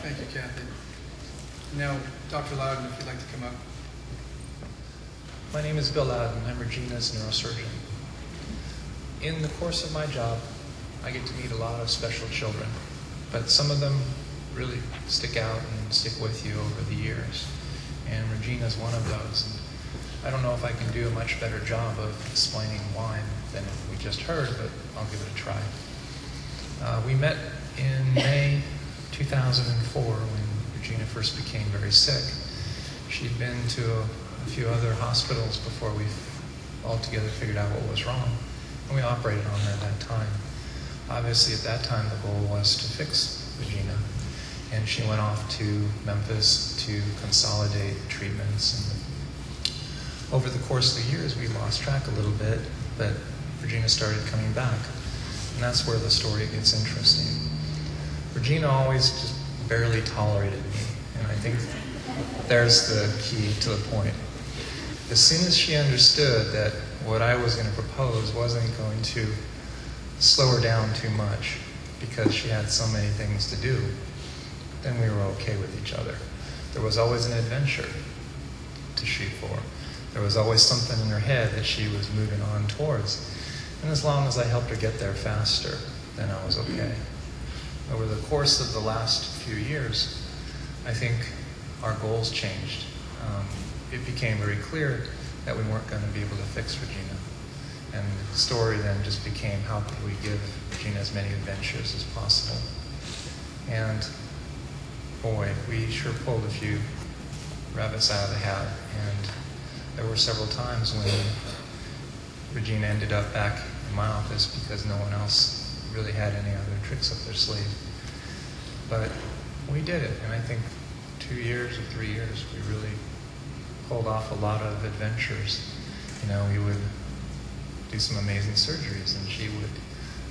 Thank you, Kathy. Now, Dr. Loudon, if you'd like to come up. My name is Bill Loudon. I'm Regina's neurosurgeon. In the course of my job, I get to meet a lot of special children, but some of them really stick out and stick with you over the years. And Regina's one of those. And I don't know if I can do a much better job of explaining why than we just heard, but I'll give it a try. We met in May 2004 when Regina first became very sick. She'd been to a few other hospitals before we altogether figured out what was wrong, and we operated on her at that time. Obviously, at that time, the goal was to fix Regina, and she went off to Memphis to consolidate treatments. And over the course of the years, we lost track a little bit, but Regina started coming back, and that's where the story gets interesting. Regina always just barely tolerated me, and I think there's the key to the point. As soon as she understood that what I was going to propose wasn't going to slow her down too much because she had so many things to do, then we were okay with each other. There was always an adventure to shoot for. There was always something in her head that she was moving on towards. And as long as I helped her get there faster, then I was okay. Over the course of the last few years, I think our goals changed. It became very clear that we weren't going to be able to fix Regina. And the story then just became, how could we give Regina as many adventures as possible? And boy, we sure pulled a few rabbits out of the hat. And there were several times when Regina ended up back in my office because no one else really had any other tricks up their sleeve. But we did it, and I think 2 years or 3 years, we really pulled off a lot of adventures. You know, we would do some amazing surgeries, and she would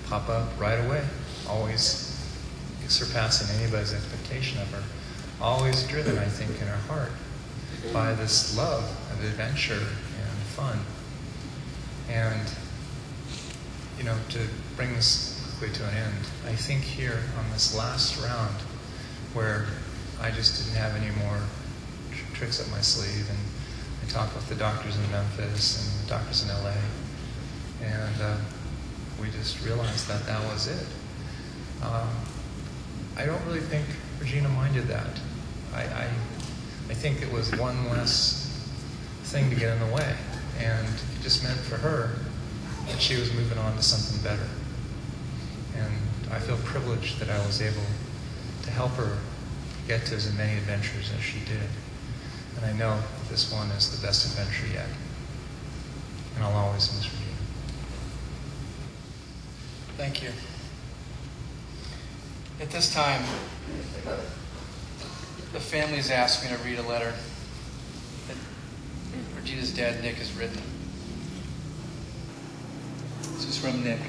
pop up right away, always surpassing anybody's expectation of her. Always driven, I think, in her heart by this love of adventure and fun. And, you know, to bring this quickly to an end, I think here on this last round, where I just didn't have any more tricks up my sleeve, and I talked with the doctors in Memphis and the doctors in LA, and we just realized that that was it. I don't really think Regina minded that. I think it was one less thing to get in the way, and it just meant for her that she was moving on to something better. And I feel privileged that I was able to help her get to as many adventures as she did. And I know that this one is the best adventure yet. And I'll always miss Regina. Thank you. At this time, the family's asked me to read a letter that Regina's dad, Nick, has written. This is from Nick.